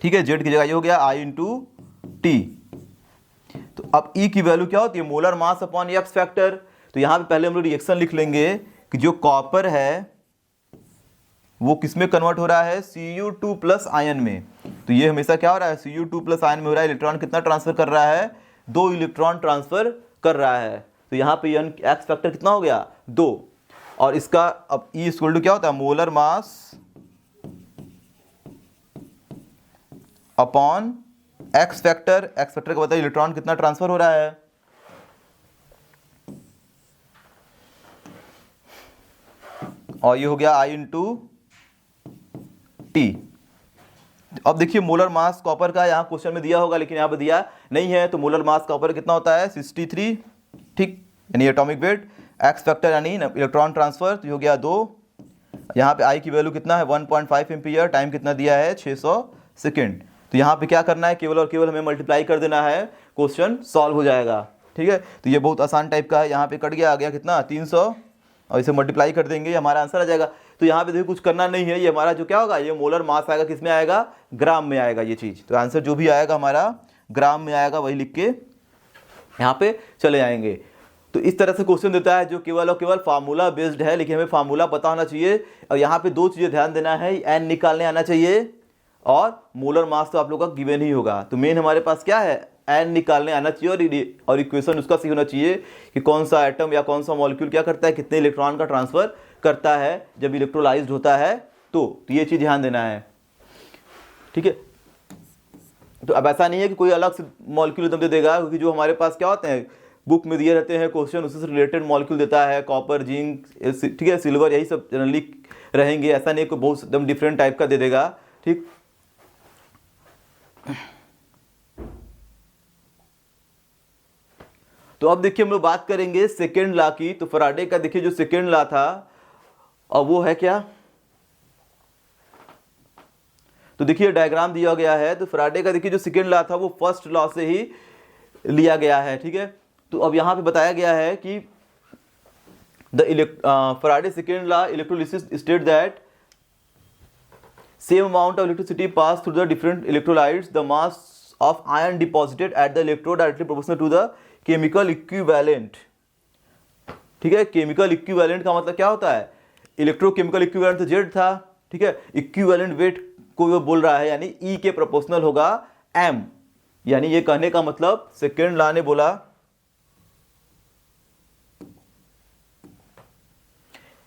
ठीक है, जेड की जगह ये हो गया I/T। तो अब E की वैल्यू क्या होती है, molar mass upon x factor. तो यहाँ पे पहले हम लोग रिएक्शन लिख लेंगे कि जो कॉपर है वो किस में कन्वर्ट हो रहा है, Cu2+ आयन में। तो ये हमेशा क्या हो रहा है, Cu2+ आयन में हो रहा है। इलेक्ट्रॉन कितना ट्रांसफर कर रहा है, 2 इलेक्ट्रॉन ट्रांसफर कर रहा है। तो यहाँ पे एक्स फैक्टर कितना हो गया, 2। और इसका अब E = क्या होता है, molar mass upon x factor. X factor का बताइए इलेक्ट्रॉन कितना ट्रांसफर हो रहा है, और ये हो गया I/T। अब देखिए मोलर मास कॉपर का यहाँ क्वेश्चन में दिया होगा, लेकिन यहाँ पे दिया नहीं है। तो मोलर मास कॉपर कितना होता है, 63। ठीक, यानी एटॉमिक वेट। एक्स फैक्टर यानी इलेक्ट्रॉन ट्रांसफर, तो हो गया 2। यहाँ पे आई की वैल्यू कितना है, 1.5 एम्पियर। टाइम कितना दिया है, 600 सेकेंड। तो यहाँ पे क्या करना है, केवल और केवल हमें मल्टीप्लाई कर देना है, क्वेश्चन सॉल्व हो जाएगा। ठीक है, तो ये बहुत आसान टाइप का है। यहाँ पे कट गया, आ गया कितना, 300, और इसे मल्टीप्लाई कर देंगे, हमारा आंसर आ जाएगा। तो यहाँ पे देखिए कुछ करना नहीं है, ये हमारा जो क्या होगा, ये मोलर मास आएगा, किस में आएगा, ग्राम में आएगा ये चीज़। तो आंसर जो भी आएगा हमारा ग्राम में आएगा, वही लिख के यहाँ पे चले आएंगे। तो इस तरह से क्वेश्चन देता है जो केवल और केवल फार्मूला बेस्ड है, लेकिन हमें फार्मूला पता होना चाहिए। और यहाँ पे 2 चीज़ें ध्यान देना है, एन निकालने आना चाहिए, और मोलर मास तो आप लोग का गिवन ही होगा। तो मेन हमारे पास क्या है, एन निकालने आना चाहिए, और इक्वेशन उसका सही होना चाहिए कि कौन सा एटम या कौन सा मॉलिक्यूल क्या करता है, कितने इलेक्ट्रॉन का ट्रांसफर करता है जब इलेक्ट्रोलाइज्ड होता है। तो ये चीज़ ध्यान देना है। ठीक है, तो अब ऐसा नहीं है कि कोई अलग से मॉलिक्यूल एकदम दे देगा, क्योंकि जो हमारे पास क्या होते हैं बुक में दिए रहते हैं क्वेश्चन, उससे रिलेटेड मॉलिक्यूल देता है, कॉपर, जिंक, ठीक है, सिल्वर, यही सब जनरली रहेंगे। ऐसा नहीं कोई बहुत एकदम डिफरेंट टाइप का दे देगा। ठीक, तो अब देखिए हम लोग बात करेंगे सेकेंड लॉ की। तो फैराडे का देखिए जो सेकेंड लॉ था, और वो है क्या, तो देखिए डायग्राम दिया गया है। तो फैराडे का देखिए जो सेकेंड लॉ था वो फर्स्ट लॉ से ही लिया गया है। ठीक है, तो अब यहाँ पे बताया गया है कि the Faraday second law electrolysis state that same amount of electricity passed through the different electrolytes, the mass of ion deposited at the electrode directly proportional to the chemical equivalent। ठीक है, केमिकल इक्विवेलेंट का मतलब क्या होता है, इलेक्ट्रोकेमिकल इक्विवेलेंट तो जेड था। ठीक है, इक्विवेलेंट वेट को वो बोल रहा है, यानी ई के प्रोपोर्शनल होगा एम। यानी ये कहने का मतलब सेकेंड लॉ ने बोला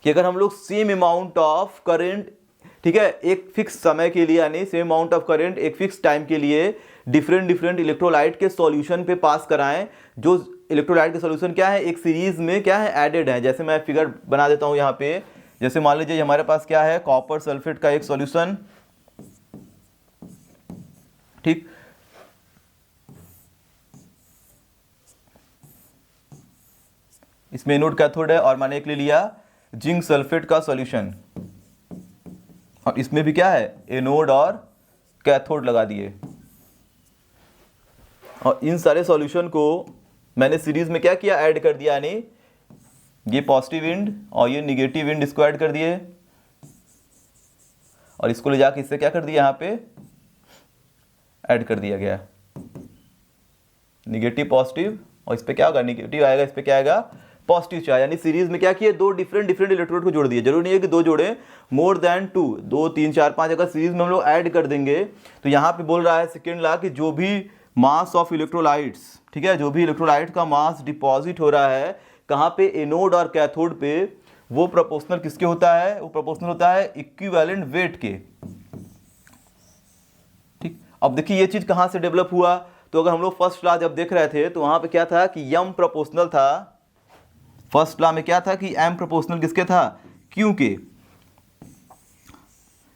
कि अगर हम लोग सेम अमाउंट ऑफ करंट, ठीक है, एक फिक्स समय के लिए, यानी सेम अमाउंट ऑफ करंट एक फिक्स टाइम के लिए डिफरेंट इलेक्ट्रोलाइट के सॉल्यूशन पे पास कराएं, जो इलेक्ट्रोलाइट के सॉल्यूशन क्या है, एक सीरीज में क्या है, एडेड है। जैसे मैं फिगर बना देता हूं यहाँ पे, जैसे मान लीजिए हमारे पास क्या है, कॉपर सल्फेट का एक सॉल्यूशन। ठीक, इसमें एनोड कैथोड है, और मैंने एक ले लिया जिंक सल्फेट का सॉल्यूशन, और इसमें भी क्या है, एनोड और कैथोड लगा दिए। और इन सारे सॉल्यूशन को मैंने सीरीज में क्या किया, ऐड कर दिया, यानी ये पॉजिटिव इंड और ये निगेटिव इंड इसको ऐड कर दिए और इसको ले जाके इससे क्या कर दिया, यहाँ पे ऐड कर दिया गया, निगेटिव पॉजिटिव, और इस पे क्या होगा, निगेटिव आएगा, इस पे क्या आएगा, पॉजिटिव चार्ज। यानी सीरीज में क्या किए, दो डिफरेंट इलेक्ट्रोड को जोड़ दिए। जरूरी नहीं है कि दो जोड़े, मोर देन टू, 2 3 4 5 अगर सीरीज में हम लोग ऐड कर देंगे तो यहाँ पे बोल रहा है सेकेंड लॉ कि जो भी मास ऑफ इलेक्ट्रोलाइट्स, ठीक है, जो भी इलेक्ट्रोलाइट का मास डिपॉजिट हो रहा है कहाँ पे, एनोड और कैथोड पे, वो प्रोपोर्शनल किसके होता है, वो प्रोपोर्शनल होता है इक्विवेलेंट वेट के। ठीक, अब देखिए ये चीज कहाँ से डेवलप हुआ, तो अगर हम लोग फर्स्ट लॉ जब देख रहे थे तो वहां पे क्या था कि यम प्रोपोर्शनल था, फर्स्ट लॉ में क्या था कि एम प्रोपोर्शनल किसके था, क्यू के,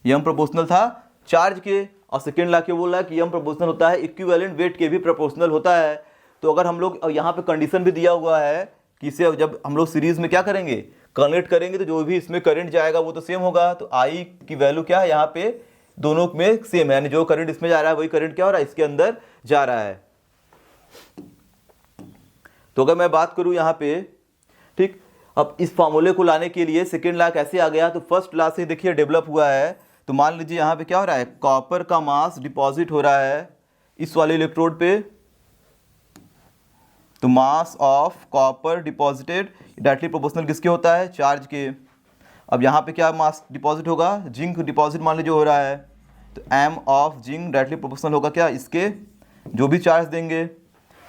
यम प्रोपोर्शनल था चार्ज के, और सेकेंड लॉ क्या बोल रहा है कि यम प्रोपोर्शनल होता है इक्विवेलेंट वेट के भी प्रोपोर्शनल होता है। तो अगर हम लोग, यहाँ पे कंडीशन भी दिया हुआ है कि इसे जब हम लोग सीरीज में क्या करेंगे, कनेक्ट करेंगे, तो जो भी इसमें करंट जाएगा वो तो सेम होगा। तो आई की वैल्यू क्या है, यहाँ पे दोनों में सेम है, यानी जो करंट इसमें जा रहा है वही करंट क्या हो रहा है, इसके अंदर जा रहा है। तो अगर मैं बात करूं यहाँ पे, ठीक, अब इस फॉर्मूले को लाने के लिए सेकेंड लॉ कैसे आ गया, तो फर्स्ट लॉ से देखिए डेवलप हुआ है। तो मान लीजिए यहाँ पे क्या हो रहा है, कॉपर का मास डिपॉजिट हो रहा है इस वाले इलेक्ट्रोड पे, तो mass of copper deposited directly proportional किसके होता है, चार्ज के। अब यहाँ पे क्या मास डिपॉजिट होगा, जिंक डिपॉजिट मान लीजिए हो रहा है, तो M of zinc directly proportional होगा क्या, इसके जो भी चार्ज देंगे।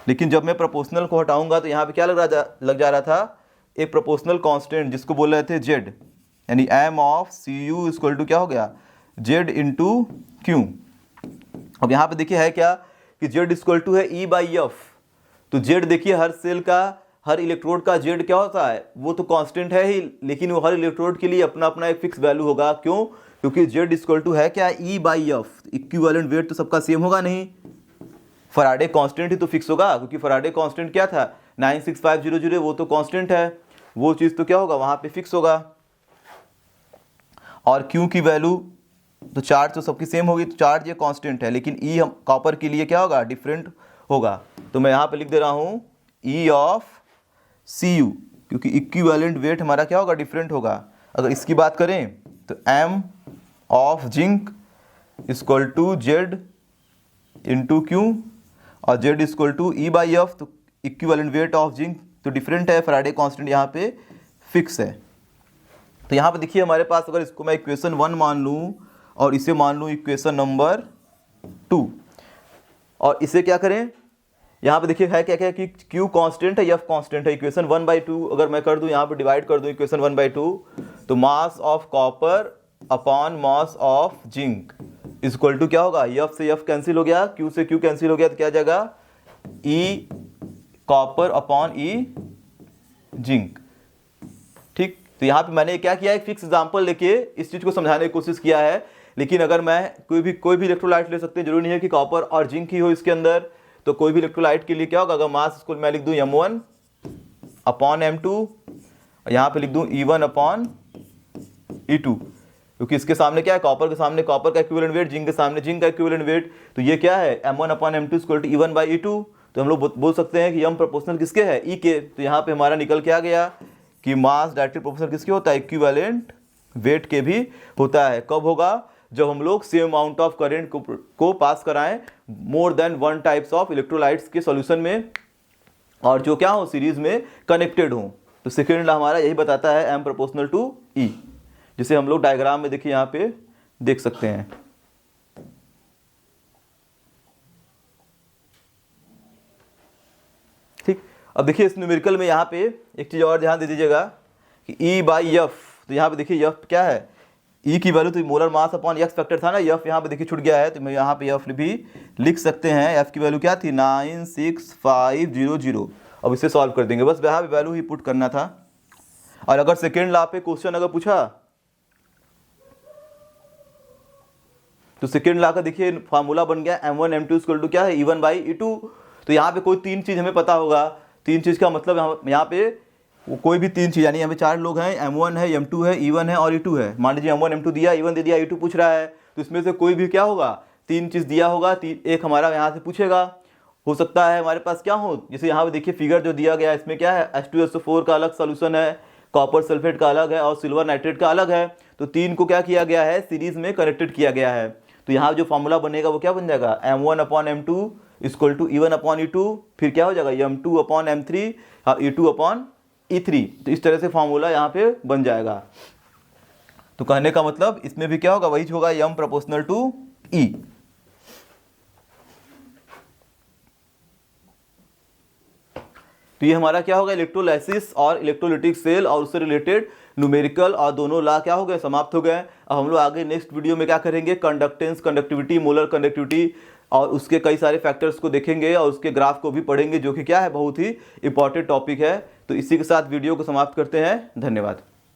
लेकिन जब मैं प्रोपोर्शनल को हटाऊंगा तो यहाँ पे क्या लग जा रहा था, एक प्रोपोर्शनल कांस्टेंट जिसको बोल रहे थे जेड, यानी M of C U equal to क्या हो गया, जेड इंटू क्यू। अब यहाँ पे देखिए है क्या कि जेड इक्वल टू है ई बाई एफ। तो जेड देखिए हर सेल का, हर इलेक्ट्रोड का जेड क्या होता है, वो तो कांस्टेंट है ही, लेकिन वो हर इलेक्ट्रोड के लिए अपना अपना एक फिक्स वैल्यू होगा। क्यों, क्योंकि जेड इक्वल टू है क्या, ई बाई एफ, इक्विवेलेंट वेट तो सबका सेम होगा नहीं, फराडे कांस्टेंट ही तो फिक्स होगा, क्योंकि फराडे कांस्टेंट क्या था 96500, वो तो कांस्टेंट है, वो चीज़ तो क्या होगा वहाँ पे फिक्स होगा। और क्यू की वैल्यू तो चार्ज तो सबकी सेम होगी, तो चार्ज ये कांस्टेंट है, लेकिन ई हम कॉपर के लिए क्या होगा, डिफरेंट होगा। तो मैं यहाँ पे लिख दे रहा हूँ ई ऑफ सी यू, क्योंकि इक्विवेलेंट वेट हमारा क्या होगा, डिफरेंट होगा। अगर इसकी बात करें तो M of zinc equal to Z into Q, और Z equal to E by F, तो इक्विवेलेंट वेट ऑफ जिंक तो डिफरेंट है, फराडे कांस्टेंट यहाँ पे फिक्स है। तो यहाँ पे देखिए हमारे पास, अगर इसको मैं इक्वेशन 1 मान लूँ और इसे मान लूँ इक्वेशन नंबर 2, और इसे क्या करें, यहाँ पे देखिए है क्या क्या कि Q कांस्टेंट है, F कांस्टेंट है। इक्वेशन 1/2 अगर मैं कर दूँ, यहाँ पे डिवाइड कर दूँ इक्वेशन 1/2, तो mass of copper upon mass of zinc equal to क्या होगा, F से F कैंसिल हो गया, Q से Q कैंसिल हो गया, तो क्या आ जाएगा, E copper upon E zinc. ठीक, तो यहाँ पे मैंने क्या किया, एक फिक्स एग्जांपल लेके इस चीज़ को समझाने की कोशिश किया है। लेकिन अगर मैं कोई भी इलेक्ट्रोलाइट ले सकते हैं, जरूरी नहीं है कि कॉपर और जिंक ही हो इसके अंदर। तो कोई भी इलेक्ट्रोलाइट के लिए क्या होगा, अगर मास इसको मैं लिख दूं m1 अपॉन m2, और यहाँ पे लिख दूं E1 अपॉन E2, क्योंकि इसके सामने क्या है, कॉपर के सामने कॉपर का इक्विवेलेंट वेट, जिंक के सामने जिंक का इक्विवेलेंट वेट, तो ये क्या है m1 upon m2 equal to E1 by E2। तो हम लोग बोल सकते हैं कि यम प्रोपोर्शनल किसके है, E के। तो यहाँ पे हमारा निकल के आ गया कि मास डायरेक्टली प्रोपोर्शनल किसके होता है, इक्विवेलेंट वेट के भी होता है। कब होगा, जब हम लोग सेम अमाउंट ऑफ करंट को पास कराएं more than one types of electrolytes के सॉल्यूशन में, और जो क्या हो, सीरीज में कनेक्टेड हो। तो सेकेंड लॉ हमारा यही बताता है, एम प्रोपोर्शनल टू ई, जिसे हम लोग डायग्राम में देखिए यहाँ पे देख सकते हैं। ठीक, अब देखिए इस न्यूमेरिकल में यहाँ पे एक चीज और ध्यान दे दीजिएगा कि ई बाई एफ, तो यहाँ पे देखिए एफ क्या है, ई की वैल्यू तो molar mass upon x factor था ना, एफ यहाँ पे देखिए छूट गया है, तो मैं यहाँ पे एफ भी लिख सकते हैं। एफ की वैल्यू क्या थी, 96500। अब इसे सॉल्व कर देंगे, बस यहाँ पे वैल्यू ही पुट करना था। और अगर सेकेंड लॉ पे क्वेश्चन अगर पूछा तो सेकेंड लॉ का देखिए फार्मूला बन गया m1 m2 इक्वल टू क्या है, E1 बाई E2। तो यहाँ पे कोई तीन चीज हमें पता होगा, तीन चीज का मतलब यहाँ पे वो कोई भी तीन चीज, यानी यहाँ पे चार लोग हैं, m1 है, m2 है, E1 है और E2 है। मान लीजिए m1 m2 दिया, E1 दे दिया, E2 पूछ रहा है, तो इसमें से कोई भी क्या होगा, तीन चीज दिया होगा, एक हमारा यहाँ से पूछेगा, हो सकता है हमारे पास क्या हो, जैसे यहाँ पे देखिए फिगर जो दिया गया है इसमें क्या है, H2SO4 का अलग सोल्यूशन है, कॉपर सल्फेट का अलग है और सिल्वर नाइट्रेट का अलग है। तो तीन को क्या किया गया है, सीरीज में कनेक्टेड किया गया है। तो यहाँ जो फॉर्मूला बनेगा वो क्या बन जाएगा, M1/M2 = E1/E2, फिर क्या हो जाएगा M2/M3 और E2/E3। तो इस तरह से फॉर्मूला यहाँ पे बन जाएगा। तो कहने का मतलब इसमें भी क्या होगा, वही होगा M∝E। तो ये हमारा क्या होगा, इलेक्ट्रोलाइसिस और इलेक्ट्रोलिटिक सेल और उससे रिलेटेड न्यूमेरिकल और दोनों लॉ क्या हो गए, समाप्त हो गए। अब हम लोग आगे नेक्स्ट वीडियो में क्या करेंगे, कंडक्टेंस, कंडक्टिविटी, मोलर कंडक्टिविटी और उसके कई सारे फैक्टर्स को देखेंगे और उसके ग्राफ को भी पढ़ेंगे, जो कि क्या है बहुत ही इंपॉर्टेंट टॉपिक है। तो इसी के साथ वीडियो को समाप्त करते हैं। धन्यवाद।